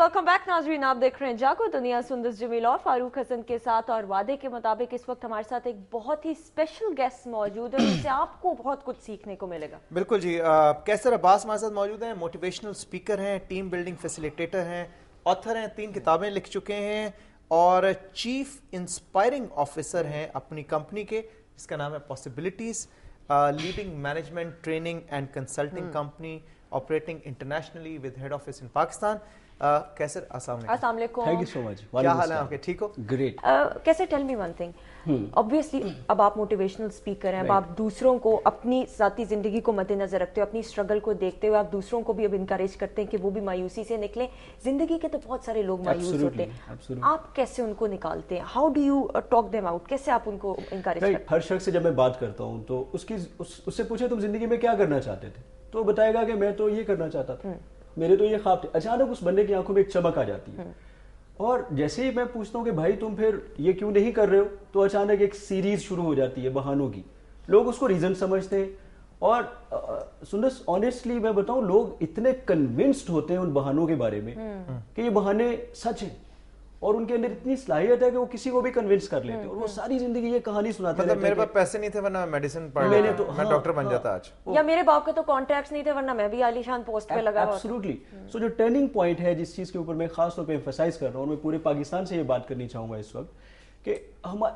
Welcome back नाजरीन, आप देख रहे हैं जागो दुनिया सुंदर जमील और फारूक हसन के साथ। और वादे के मुताबिक इस वक्त हमारे साथ एक बहुत ही स्पेशल गेस्ट मौजूद है जिससे आपको बहुत कुछ सीखने को मिलेगा। बिल्कुल जी, कैसर अब्बास हमारे साथ मौजूद हैं। मोटिवेशनल स्पीकर हैं, टीम बिल्डिंग फैसिलिटेटर हैं, ऑथर हैं, 3 किताबें लिख चुके हैं और चीफ इंस्पायरिंग ऑफिसर हैं अपनी कंपनी के, जिसका नाम है possibilities, leading management training and consulting company operating internationally with head office in Pakistan. Qaiser, अस्सलाम वालेकुम। Thank you so much. क्या हाल है आपके? ठीक हो? ग्रेट। कैसे, tell me one thing, obviously अब आप मोटिवेशनल स्पीकर हैं, अब आप दूसरों को अपनी ज़ाती ज़िंदगी को मद्देनजर रखते हो, अपनी स्ट्रगल को देखते हुए आप दूसरों को भी अब इनकरेज करते हैं कि वो भी मायूसी से निकलें। जिंदगी के तो बहुत सारे लोग मायूस होते हैं, आप कैसे उनको निकालते हैं? How do you talk them out? कैसे आप उनको इनकरेज करते हैं? हर शख्स से जब मैं बात करता हूँ तो उससे पूछे तुम जिंदगी में क्या करना चाहते थे, तो बताएगा कि मैं तो ये करना चाहता था, मेरे तो ये ख्वाब थे। अचानक उस बंदे की आंखों में एक चमक आ जाती है और जैसे ही मैं पूछता हूँ कि भाई तुम फिर ये क्यों नहीं कर रहे हो, तो अचानक एक सीरीज शुरू हो जाती है बहानों की। लोग उसको रीजन समझते हैं और सुंदर ऑनेस्टली मैं बताऊं, लोग इतने कन्विंस्ड होते हैं उन बहानों के बारे में कि ये बहाने सच हैं और उनके अंदर इतनी सलाहियत है कि वो किसी को भी कन्विंस कर लेते हैं और वो सारी जिंदगी ये कहानी सुनाते मतलब मेरे पास पैसे नहीं थे वरना मेडिसिन पढ़ मैंने तो मैं डॉक्टर बन जाता आज, या मेरे बाप के तो कॉन्ट्रैक्ट्स नहीं थे वरना मैं भी आलीशान पोस्ट पे लगा हुआ। एब्सोल्युटली। सो जो टर्निंग पॉइंट है, जिस चीज के ऊपर मैं खास तौर पे एम्फसाइज कर रहा हूँ, मैं पूरे पाकिस्तान से ये बात करनी चाहूंगा इस वक्त कि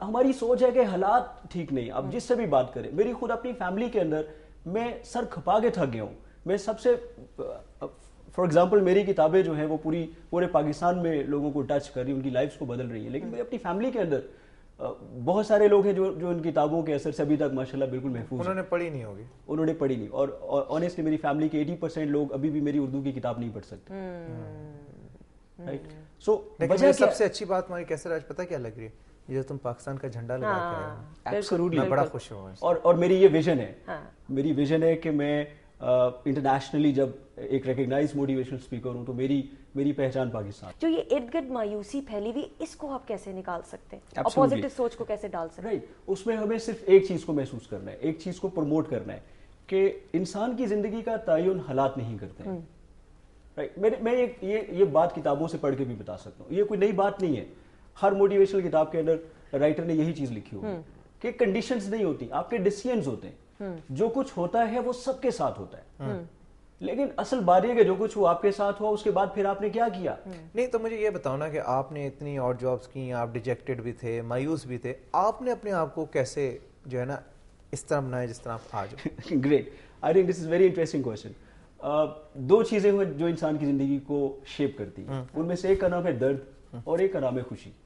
हमारी सोच है कि हालात ठीक नहीं। अब जिससे भी बात करें, मेरी खुद अपनी फैमिली के अंदर मैं सर खपा के थक गया हूँ। मैं सबसे फॉर एग्जाम्पल मेरी किताबें जो हैं वो पूरे पाकिस्तान में लोगों को टच कर रही है, उनकी लाइफ्स को बदल रही है, लेकिन मेरी अपनी फैमिली के अंदर बहुत सारे लोग हैं जो इन किताबों के असर से अभी तक माशाल्लाह बिल्कुल महफूज उन्होंने पढ़ी नहीं होगी। उन्होंने पढ़ी नहीं, और ऑनेस्टली मेरी फैमिली के 80% लोग अभी भी मेरी उर्दू की किताब नहीं पढ़ सकते। राइट। सो लेकिन सबसे अच्छी बात हमारी कैसे आज पता क्या लग रही है, ये तुम पाकिस्तान का झंडा लगा के आए हो। एब्सोल्युटली, मैं बड़ा खुश हूँ। और मेरी ये विजन है, मेरी विजन है कि मैं इंटरनेशनली जब एक रिकग्नाइज मोटिवेशनल स्पीकर हूं तो मेरी पहचान पाकिस्तान। जो ये इर्द गिर्द मायूसी फैली हुई, इसको आप कैसे निकाल सकते हैं? पॉजिटिव सोच को कैसे डाल सकते हैं? राइट। उसमें हमें सिर्फ एक चीज को महसूस करना है, एक चीज को प्रमोट करना है कि इंसान की जिंदगी का तयन हालात नहीं करते हैं। राइट। मैं ये बात किताबों से पढ़ के भी बता सकता हूँ, ये कोई नई बात नहीं है। हर मोटिवेशनल किताब के अंदर राइटर ने यही चीज लिखी होगी कि कंडीशंस नहीं होती, आपके डिसीजंस होते हैं। जो कुछ होता है वो सबके साथ होता है, लेकिन असल बात है कि जो कुछ वो आपके साथ हुआ उसके बाद फिर आपने क्या किया। नहीं तो मुझे ये बताओ ना कि आपने इतनी और जॉब्स की, आप डिजेक्टेड भी थे, मायूस भी थे, आपने अपने आप को कैसे जो है ना इस तरह बनाया जिस तरह आप आज हो? Great, I think this is very interesting question. 2 चीजें हैं जो इंसान की जिंदगी को शेप करती हैं, उनमें से एक का नाम है दर्द और एक का नाम है खुशी।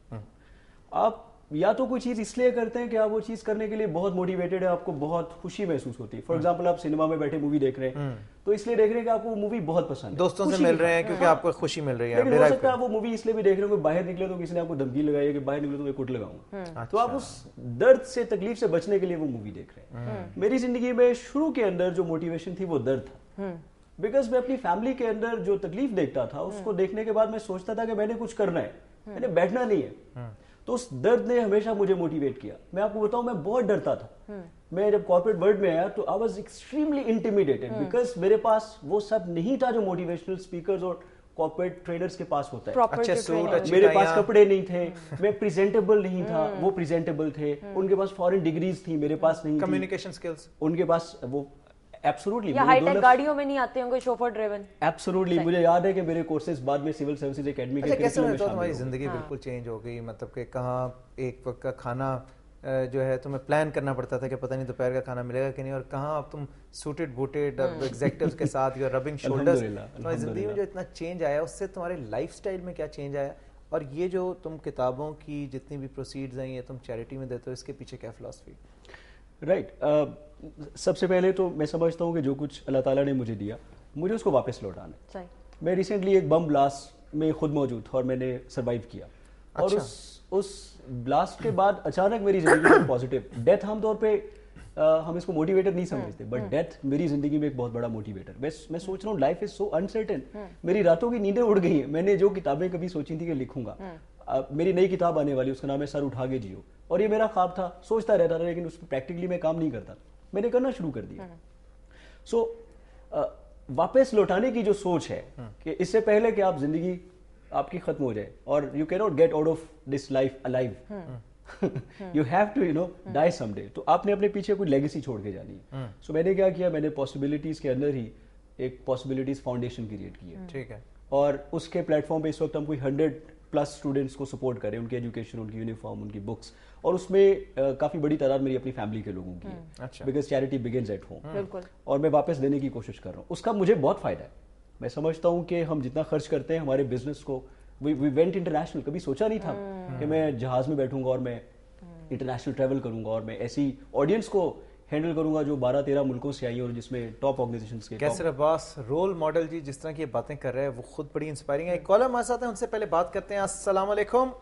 आप या तो कोई चीज इसलिए करते हैं कि आप वो चीज करने के लिए बहुत मोटिवेटेड है, आपको बहुत खुशी महसूस होती है। फॉर एग्जांपल आप सिनेमा में बैठे मूवी देख रहे हैं तो इसलिए देख रहे हैं कि आपको वो मूवी बहुत पसंद है, दोस्तों से मिल रहे हैं क्योंकि आपको खुशी मिल रही है। लेकिन हो सकता है आप वो मूवी इसलिए भी देख रहे हो कि बाहर निकले तो किसी ने आपको धमकी लगाई है कि बाहर निकले तो मैं कुट लगाऊंगा, तो आप उस दर्द से, तकलीफ से बचने के लिए वो मूवी देख रहे हैं। मेरी जिंदगी में शुरू के अंदर जो मोटिवेशन थी वो दर्द था, बिकॉज मैं अपनी फैमिली के अंदर जो तकलीफ देखता था उसको देखने के बाद मैं सोचता था कि मैंने कुछ करना है, मैंने बैठना नहीं है। तो उस दर्द ने हमेशा मुझे मोटिवेट किया। मैं आपको बताऊं, मैं बहुत डरता था। मैं जब कॉर्पोरेट वर्ल्ड में आया तो I was extremely intimidated, because मेरे पास वो सब नहीं था जो मोटिवेशनल स्पीकर्स और कॉर्पोरेट ट्रेनर्स के पास होता है। अच्छे सूट, अच्छी मेरे पास कपड़े नहीं थे, मैं प्रेजेंटेबल नहीं था, वो प्रेजेंटेबल थे। उनके पास फॉरेन डिग्रीज थी, मेरे पास नहीं थी। कम्युनिकेशन स्किल्स उनके पास वो एब्सोल्युटली। या हाईटेक गाड़ियों में नहीं आते होंगे, शोफर ड्राइवन। एब्सोल्युटली, मुझे याद है कि मेरे कोर्सेज बाद में सिविल सर्विसेज एकेडमी के कैसे में तुम्हारी जिंदगी बिल्कुल चेंज हो गई, मतलब कि कहाँ एक वक्त का खाना जो है तुम्हें प्लान करना पड़ता था कि पता नहीं दोपहर का खाना मिलेगा कि नहीं, और कहाँ अब तुम सूटेड बूटेड एग्जेक्टिव्स के साथ यू आर रबिंग शोल्डर्स। तुम्हारी जिंदगी में जो इतना चेंज आया उससे तुम्हारे लाइफस्टाइल में क्या चेंज आया, और ये जो तुम किताबों की जितनी भी प्रोसीड्स हैं ये तुम चैरिटी में देते हो, इसके पीछे क्या फिलॉसफी? राइट। सबसे पहले तो मैं समझता हूँ कि जो कुछ अल्लाह ताला ने मुझे दिया मुझे उसको वापस लौटाना है। मैं रिसेंटली एक बम ब्लास्ट में खुद मौजूद था और मैंने सरवाइव किया। और उस ब्लास्ट के बाद अचानक मेरी जिंदगी में पॉजिटिव डेथ, आमतौर पे हम इसको मोटिवेटर नहीं समझते, बट डेथ मेरी जिंदगी में एक बहुत बड़ा मोटिवेटर। मैं सोच रहा हूँ लाइफ इज सो अनसर्टेन, मेरी रातों की नींदें उड़ गई हैं। मैंने जो किताबें कभी सोची थी कि लिखूंगा, मेरी नई किताब आने वाली, उसका नाम है सर उठा के जियो, और ये मेरा ख्वाब था, सोचता रहता था लेकिन उस पर प्रैक्टिकली मैं काम नहीं करता, मैंने करना शुरू कर दिया। सो वापस लौटाने की जो सोच है कि इससे पहले कि आप जिंदगी आपकी खत्म हो जाए, और you can not get out of this life alive, you have to you know die someday. तो आपने अपने पीछे कोई लेगेसी छोड़ के जानी है. सो मैंने क्या किया, मैंने पॉसिबिलिटीज के अंदर ही एक पॉसिबिलिटीज फाउंडेशन क्रिएट की है. ठीक है. और उसके प्लेटफॉर्म पे इस वक्त हम कोई 100+ स्टूडेंट्स को सपोर्ट करें, उनकी एजुकेशन, उनकी यूनिफॉर्म, उनकी बुक्स, और उसमें काफी बड़ी तादाद मेरी अपनी फैमिली के लोगों की है. अच्छा. Because charity begins at home. बिल्कुल. और मैं वापस देने की कोशिश कर रहा हूँ. उसका मुझे बहुत फायदा है. मैं समझता हूँ कि हम जितना खर्च करते हैं हमारे बिजनेस को, वी वेंट इंटरनेशनल. कभी सोचा नहीं था कि मैं जहाज में बैठूंगा और मैं इंटरनेशनल ट्रैवल करूंगा और मैं ऐसी ऑडियंस को हैंडल करूंगा जो 12-13 मुल्कों से आई है और जिसमें टॉप ऑर्गेनाइजेशंस के. कैसर अब्बास रोल मॉडल जी, जिस तरह की बातें कर रहे हैं वो खुद बड़ी इंस्पायरिंग है. एक कॉलर हमारे साथ है, उनसे पहले बात करते हैं. अस्सलाम वालेकुम.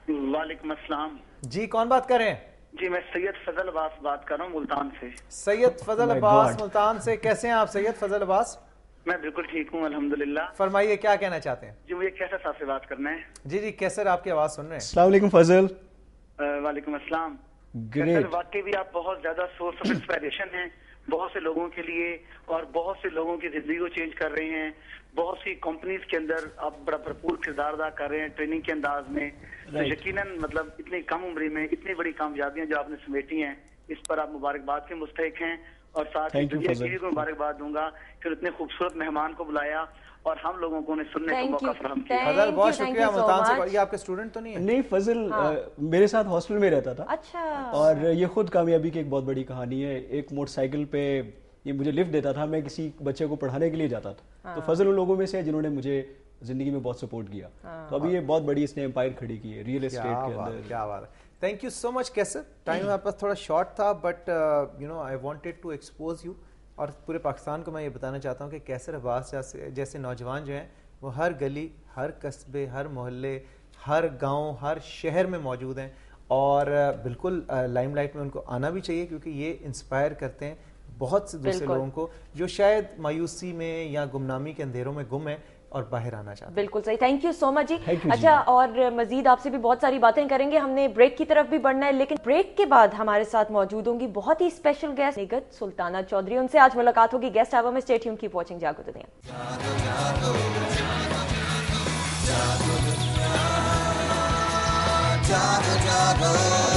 वालेकुम अस्सलाम जी, कौन बात कर रहे हैं? जी, मैं सैयद फजल अब्बास बात कर रहा हूँ मुल्तान से. सैयद फजल अब्बास मुल्तान से. कैसे हैं आप सैयद फजल अब्बास? मैं बिल्कुल ठीक हूँ अल्हम्दुलिल्लाह. फरमाइए, क्या कहना चाहते हैं? जी, मुझे कैसर साहब से बात करना है. जी जी, कैसर आपकी आवाज सुन रहे हैं. अस्सलाम वालेकुम फजल. वालेकुम अस्सलाम. ग्रेट. वाकई भी आप बहुत ज्यादा सोर्स ऑफ इंस्पिरेशन हैं बहुत से लोगों के लिए, और बहुत से लोगों की जिंदगी को चेंज कर रहे हैं. बहुत सी कंपनीज के अंदर आप बड़ा भरपूर किरदार अदा कर रहे हैं ट्रेनिंग के अंदाज में. तो यकीनन मतलब इतनी कम उम्र में इतनी बड़ी कामयाबियां जो आपने समेटी हैं, इस पर आप मुबारकबाद के मुस्तहिक हैं. और साथ ही दुनिया की को मुबारकबाद दूंगा कि इतने खूबसूरत मेहमान को बुलाया और हम लोगों को उन्हें सुनने का मौका फराहम किया. फजल बहुत शुक्रिया मुल्तान से. ये आपके स्टूडेंट तो नहीं है? नहीं, फजल मेरे साथ हॉस्टल में रहता था. अच्छा. और ये खुद कामयाबी की एक बहुत बड़ी कहानी है. एक मोटरसाइकिल पे ये मुझे लिफ्ट देता था, मैं किसी बच्चे को पढ़ाने के लिए जाता था. तो फजल उन लोगों में से है जिन्होंने मुझे जिंदगी में बहुत सपोर्ट किया. तो अभी ये बहुत बड़ी इसने एम्पायर खड़ी की है रियल एस्टेट के अंदर. क्या बात है. Thank you so much Qaiser. Time हमारे पास थोड़ा शॉर्ट था, but you know I wanted to expose you. और पूरे पाकिस्तान को मैं ये बताना चाहता हूँ कि कैसर अब्बास जैसे नौजवान जो हैं वो हर गली, हर कस्बे, हर मोहल्ले, हर गांव, हर शहर में मौजूद हैं. और बिल्कुल लाइमलाइट में उनको आना भी चाहिए, क्योंकि ये इंस्पायर करते हैं बहुत से दूसरे लोगों को जो शायद मायूसी में या गुमनामी के अंधेरों में गुम है और बाहर आना चाहते हैं. बिल्कुल सही. थैंक यू सो मच जी. अच्छा, और मजीद आपसे भी बहुत सारी बातें करेंगे. हमने ब्रेक की तरफ भी बढ़ना है, लेकिन ब्रेक के बाद हमारे साथ मौजूद होंगी बहुत ही स्पेशल गेस्ट निगत सुल्ताना चौधरी. उनसे आज मुलाकात होगी गेस्ट आवर में. स्टे ट्यून्ड, कीप वॉचिंग जागो दुनिया. जागो जागो